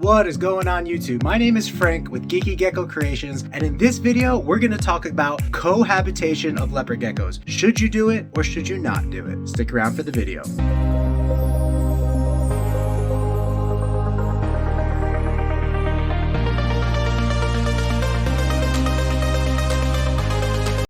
What is going on YouTube? My name is Frank with Geeky Gecko Creations, and in this video, we're going to talk about cohabitation of leopard geckos. Should you do it or should you not do it? Stick around for the video.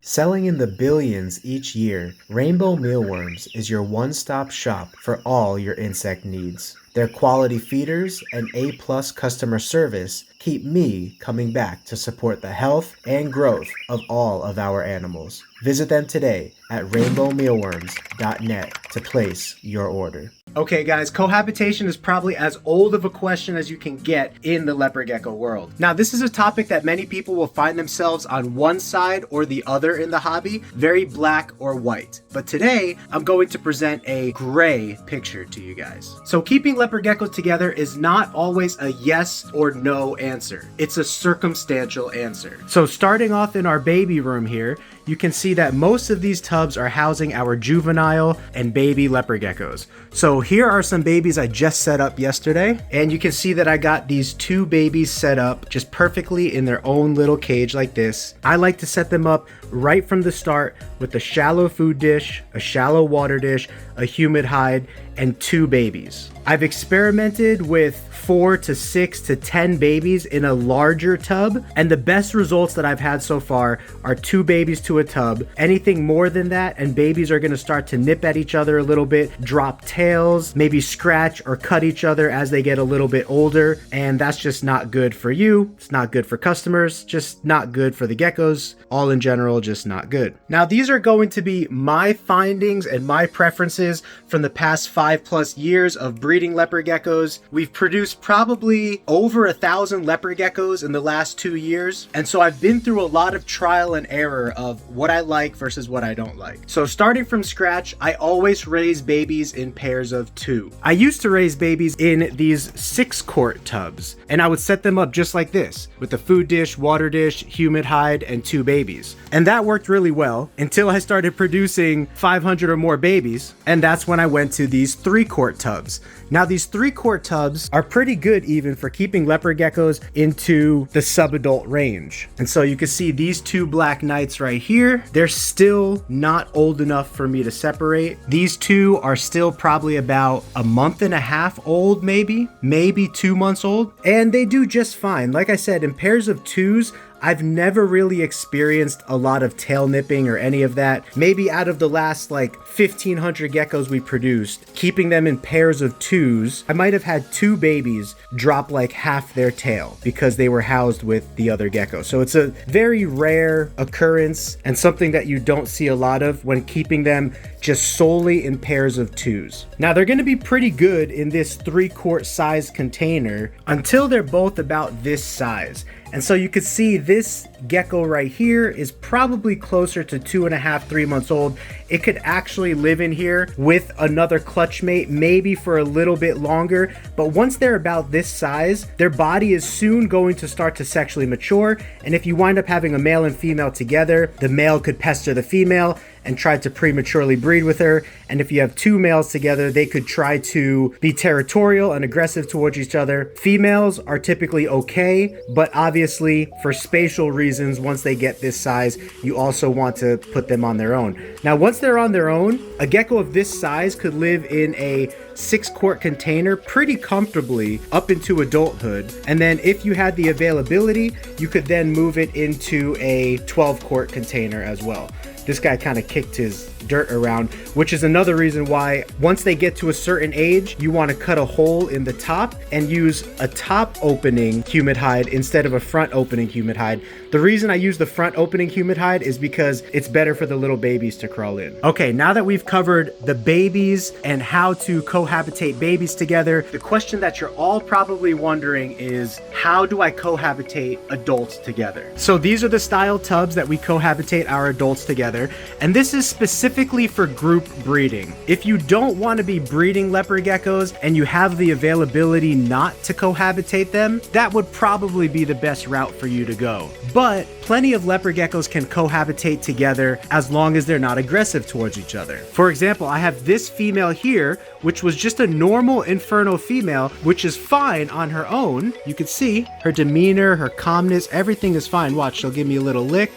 Selling in the billions each year, Rainbow Mealworms is your one-stop shop for all your insect needs. Their quality feeders and A+ customer service keep me coming back to support the health and growth of all of our animals. Visit them today at rainbowmealworms.net to place your order. Okay guys, cohabitation is probably as old of a question as you can get in the leopard gecko world. Now this is a topic that many people will find themselves on one side or the other in the hobby, very black or white. But today, I'm going to present a gray picture to you guys. So keeping leopard geckos together is not always a yes or no answer. It's a circumstantial answer. So starting off in our baby room here, you can see that most of these tubs are housing our juvenile and baby leopard geckos. So here are some babies I just set up yesterday, and you can see that I got these two babies set up just perfectly in their own little cage like this. I like to set them up right from the start with a shallow food dish, a shallow water dish, a humid hide, and two babies. I've experimented with 4 to 6 to 10 babies in a larger tub, and the best results that I've had so far are 2 babies to a tub. Anything more than that and babies are going to start to nip at each other a little bit, drop tails, maybe scratch or cut each other as they get a little bit older, and that's just not good for you. It's not good for customers, just not good for the geckos. All in general, just not good. Now these are going to be my findings and my preferences from the past 5+ years of breeding leopard geckos. We've produced probably over 1,000 leopard geckos in the last 2 years, and so I've been through a lot of trial and error of what I like versus what I don't like. So starting from scratch, I always raise babies in pairs of 2. I used to raise babies in these 6-quart tubs, and I would set them up just like this with a food dish, water dish, humid hide, and 2 babies. And that worked really well until I started producing 500 or more babies, and that's when I went to these 3-quart tubs. Now these 3-quart tubs are pretty good even for keeping leopard geckos into the subadult range. And so you can see these 2 black knights right here, they're still not old enough for me to separate. These 2 are still probably about a month and a half old, maybe 2 months old, and they do just fine. Like I said, in pairs of 2s, I've never really experienced a lot of tail nipping or any of that. Maybe out of the last like 1,500 geckos we produced, keeping them in pairs of 2s, I might have had 2 babies drop like half their tail because they were housed with the other gecko. So it's a very rare occurrence and something that you don't see a lot of when keeping them just solely in pairs of 2s. Now they're going to be pretty good in this 3-quart size container until they're both about this size. And so you can see this gecko right here is probably closer to 2.5, 3 months old. It could actually live in here with another clutch mate, maybe for a little bit longer. But once they're about this size, their body is soon going to start to sexually mature. And if you wind up having a male and female together, the male could pester the female and try to prematurely breed with her. And if you have 2 males together, they could try to be territorial and aggressive towards each other. Females are typically okay, but obviously for spatial reasons, once they get this size, you also want to put them on their own. Now, once they're on their own, a gecko of this size could live in a 6-quart container pretty comfortably up into adulthood. And then if you had the availability, you could then move it into a 12-quart container as well. This guy kind of kicked his dirt around, which is another reason why once they get to a certain age, you want to cut a hole in the top and use a top opening humid hide instead of a front opening humid hide. The reason I use the front opening humid hide is because it's better for the little babies to crawl in. Okay, now that we've covered the babies and how to cohabitate babies together, the question that you're all probably wondering is, how do I cohabitate adults together? So these are the style tubs that we cohabitate our adults together, and this is specific specifically for group breeding. If you don't want to be breeding leopard geckos and you have the availability not to cohabitate them, that would probably be the best route for you to go. But plenty of leopard geckos can cohabitate together as long as they're not aggressive towards each other. For example, I have this female here, which was just a normal inferno female, which is fine on her own. You can see her demeanor, her calmness, everything is fine. Watch, she'll give me a little lick.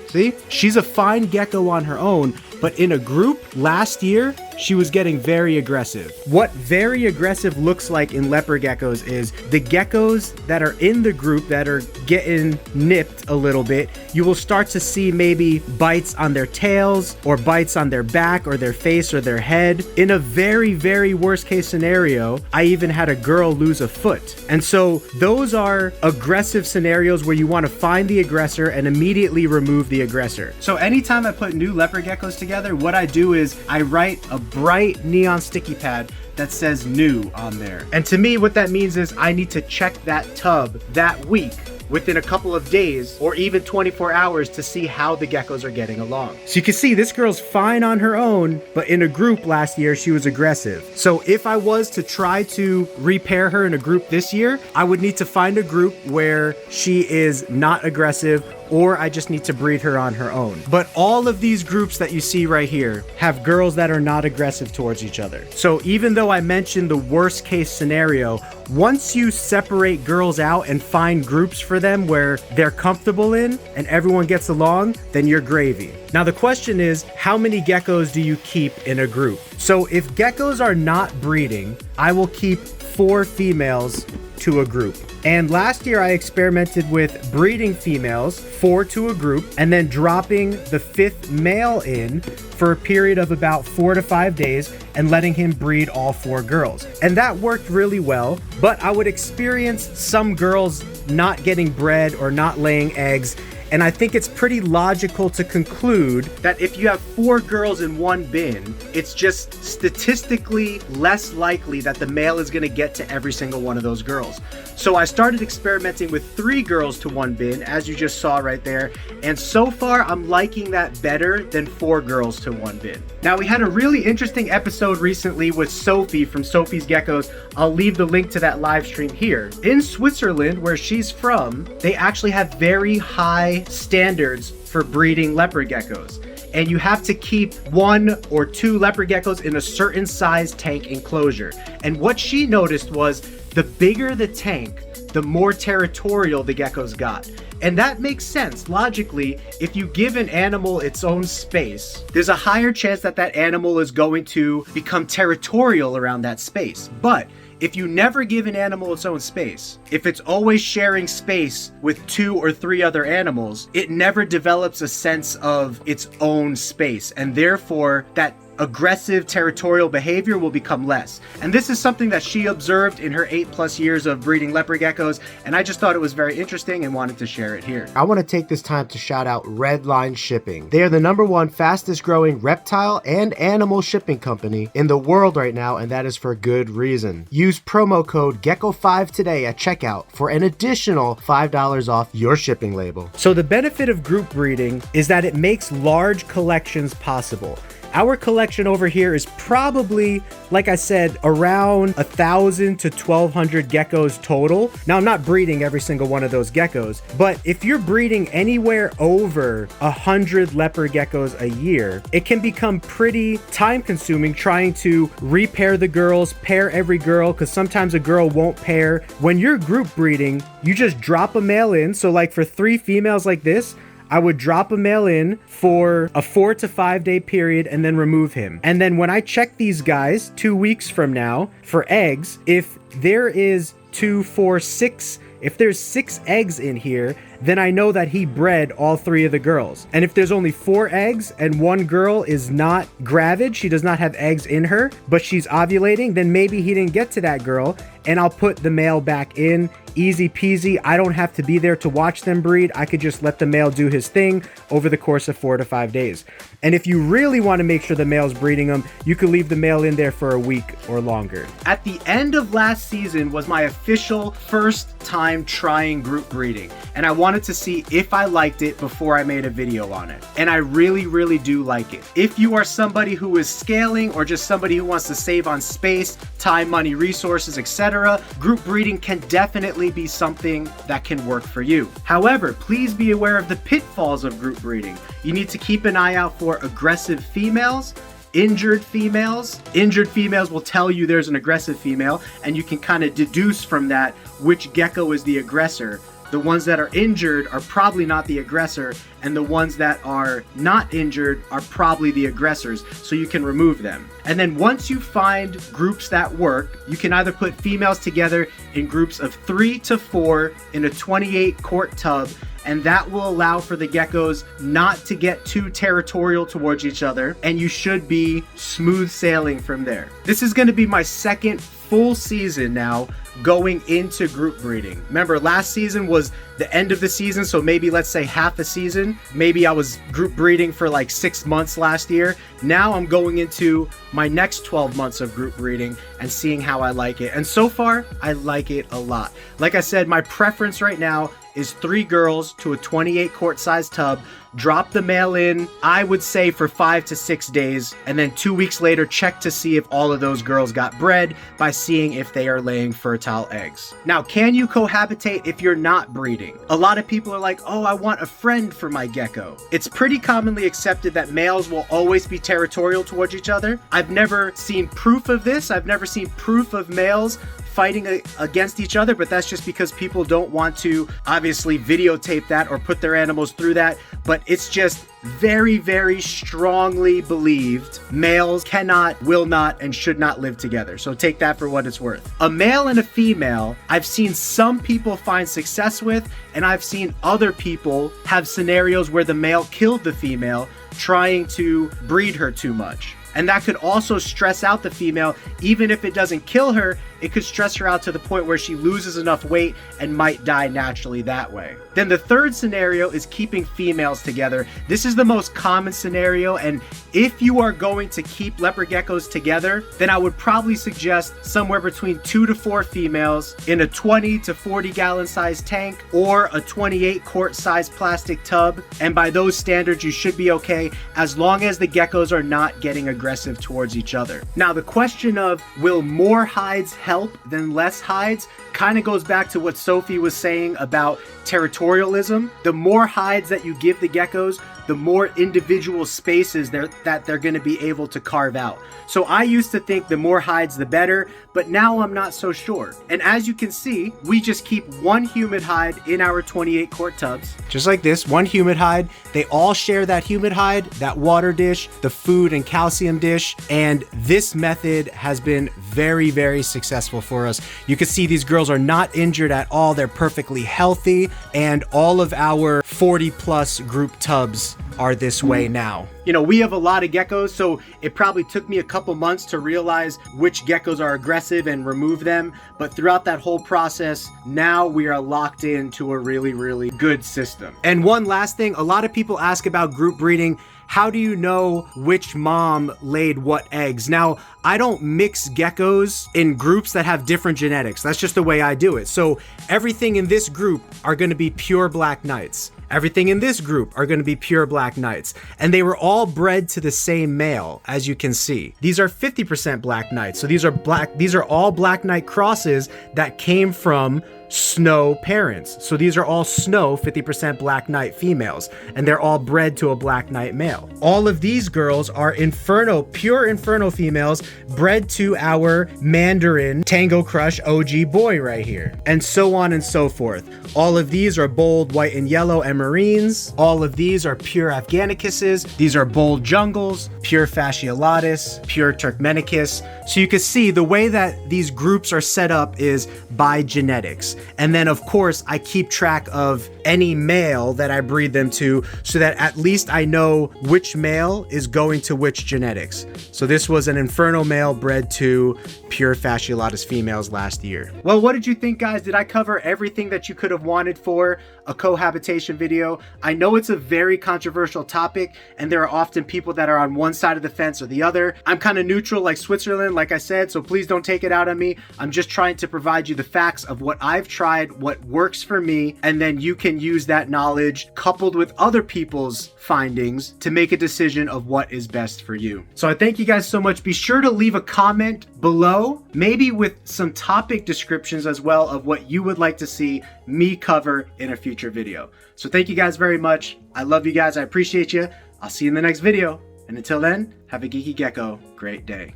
See? She's a fine gecko on her own, but in a group last year, she was getting very aggressive. What very aggressive looks like in leopard geckos is the geckos that are in the group that are getting nipped a little bit, you will start to see maybe bites on their tails or bites on their back or their face or their head. In a very, very worst case scenario, I even had a girl lose a foot. And so those are aggressive scenarios where you want to find the aggressor and immediately remove the aggressor. So anytime I put new leopard geckos together, what I do is I write a bright neon sticky pad that says new on there. And to me, what that means is I need to check that tub that week within a couple of days or even 24 hours to see how the geckos are getting along. So you can see this girl's fine on her own, but in a group last year, she was aggressive. So if I was to try to repair her in a group this year, I would need to find a group where she is not aggressive, or I just need to breed her on her own. But all of these groups that you see right here have girls that are not aggressive towards each other. So even though I mentioned the worst case scenario, once you separate girls out and find groups for them where they're comfortable in and everyone gets along, then you're gravy. Now the question is, how many geckos do you keep in a group? So if geckos are not breeding, I will keep 4 females to a group. And last year I experimented with breeding females, 4 to a group, and then dropping the 5th male in for a period of about 4 to 5 days and letting him breed all 4 girls. And that worked really well, but I would experience some girls not getting bred or not laying eggs. And I think it's pretty logical to conclude that if you have 4 girls in one bin, it's just statistically less likely that the male is gonna get to every single one of those girls. So I started experimenting with 3 girls to one bin, as you just saw right there. And so far, I'm liking that better than 4 girls to one bin. Now, we had a really interesting episode recently with Sophie from Sophie's Geckos. I'll leave the link to that live stream here. In Switzerland, where she's from, they actually have very high standards for breeding leopard geckos. And you have to keep 1 or 2 leopard geckos in a certain size tank enclosure. And what she noticed was the bigger the tank, the more territorial the geckos got. And that makes sense. Logically, if you give an animal its own space, there's a higher chance that that animal is going to become territorial around that space. But if you never give an animal its own space, if it's always sharing space with 2 or 3 other animals, it never develops a sense of its own space. And therefore, that aggressive territorial behavior will become less. And this is something that she observed in her 8+ years of breeding leopard geckos, and I just thought it was very interesting and wanted to share it here. I want to take this time to shout out Redline Shipping. They are the #1 fastest growing reptile and animal shipping company in the world right now, and that is for good reason. Use promo code GECKO5 today at checkout for an additional $5 off your shipping label. So the benefit of group breeding is that it makes large collections possible. Our collection over here is probably, like I said, around 1,000 to 1,200 geckos total. Now, I'm not breeding every single one of those geckos, but if you're breeding anywhere over 100 leopard geckos a year, it can become pretty time consuming trying to repair the girls, pair every girl, because sometimes a girl won't pair. When you're group breeding, you just drop a male in. So like for 3 females like this, I would drop a male in for a 4 to 5 day period and then remove him. And then when I check these guys 2 weeks from now for eggs, if there is 2, 4, 6, if there's 6 eggs in here, then I know that he bred all 3 of the girls. And if there's only 4 eggs and 1 girl is not gravid, she does not have eggs in her, but she's ovulating, then maybe he didn't get to that girl and I'll put the male back in. Easy peasy. I don't have to be there to watch them breed. I could just let the male do his thing over the course of 4 to 5 days. And if you really want to make sure the male's breeding them, you could leave the male in there for a week or longer. At the end of last season was my official first time trying group breeding, and I wanted to see if I liked it before I made a video on it. And I really do like it. If you are somebody who is scaling or just somebody who wants to save on space, time, money, resources, etc., group breeding can definitely be something that can work for you. However, please be aware of the pitfalls of group breeding. You need to keep an eye out for aggressive females, injured females. Injured females will tell you there's an aggressive female, and you can kind of deduce from that which gecko is the aggressor. The ones that are injured are probably not the aggressor, and the ones that are not injured are probably the aggressors, so you can remove them. And then once you find groups that work, you can either put females together in groups of 3 to 4 in a 28 quart tub, and that will allow for the geckos not to get too territorial towards each other, and you should be smooth sailing from there. This is going to be my second full season now going into group breeding. Remember, last season was the end of the season, so maybe let's say half a season. Maybe I was group breeding for like 6 months last year. Now I'm going into my next 12 months of group breeding and seeing how I like it. And so far, I like it a lot. Like I said, my preference right now is 3 girls to a 28 quart size tub. Drop the male in, I would say, for 5 to 6 days, and then 2 weeks later check to see if all of those girls got bred by seeing if they are laying fertile eggs. Now, can you cohabitate if you're not breeding? A lot of people are like, oh, I want a friend for my gecko. It's pretty commonly accepted that males will always be territorial towards each other. I've never seen proof of this. I've never seen proof of males fighting against each other, but that's just because people don't want to obviously videotape that or put their animals through that. But it's just very strongly believed males cannot, will not, and should not live together. So take that for what it's worth. A male and a female, I've seen some people find success with, and I've seen other people have scenarios where the male killed the female trying to breed her too much. And that could also stress out the female. Even if it doesn't kill her, it could stress her out to the point where she loses enough weight and might die naturally that way. Then the third scenario is keeping females together. This is the most common scenario, and if you are going to keep leopard geckos together, then I would probably suggest somewhere between 2 to 4 females in a 20 to 40 gallon size tank or a 28 quart size plastic tub. And by those standards, you should be okay as long as the geckos are not getting aggressive towards each other. Now, the question of will more hides help than less hides kind of goes back to what Sophie was saying about territorialism. The more hides that you give the geckos, the more individual spaces that they're going to be able to carve out. So I used to think the more hides the better, but now I'm not so sure. And as you can see, we just keep 1 humid hide in our 28 quart tubs. Just like this, 1 humid hide. They all share that humid hide, that water dish, the food and calcium dish, and this method has been very successful for us. You can see these girls are not injured at all. They're perfectly healthy, and all of our 40+ group tubs are this way now. You know, we have a lot of geckos, so it probably took me a couple months to realize which geckos are aggressive and remove them. But throughout that whole process, now we are locked into a really good system. And one last thing, a lot of people ask about group breeding. How do you know which mom laid what eggs? Now, I don't mix geckos in groups that have different genetics. That's just the way I do it. So everything in this group are going to be pure black knights. Everything in this group are going to be pure black knights. And they were all bred to the same male, as you can see. These are 50% black knights. So these are all black knight crosses that came from snow parents. So these are all snow 50% black knight females, and they're all bred to a black knight male. All of these girls are inferno, pure inferno females bred to our Mandarin Tango Crush OG boy right here, and so on and so forth. All of these are bold white and yellow emerines. All of these are pure Afghanicuses. These are bold jungles, pure fasciolatus, pure Turkmenicus. So you can see the way that these groups are set up is by genetics. And then, of course, I keep track of any male that I breed them to so that at least I know which male is going to which genetics. So this was an Inferno male bred to pure fasciolatus females last year. Well, what did you think, guys? Did I cover everything that you could have wanted for a cohabitation video? I know it's a very controversial topic, and there are often people that are on one side of the fence or the other. I'm kind of neutral like Switzerland, like I said, so please don't take it out on me. I'm just trying to provide you the facts of what I've tried, what works for me, and then you can use that knowledge coupled with other people's findings to make a decision of what is best for you. So I thank you guys so much. Be sure to leave a comment below, maybe with some topic descriptions as well of what you would like to see me cover in a future video. So thank you guys very much. I love you guys. I appreciate you. I'll see you in the next video. And until then, have a geeky gecko great day.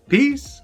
Peace.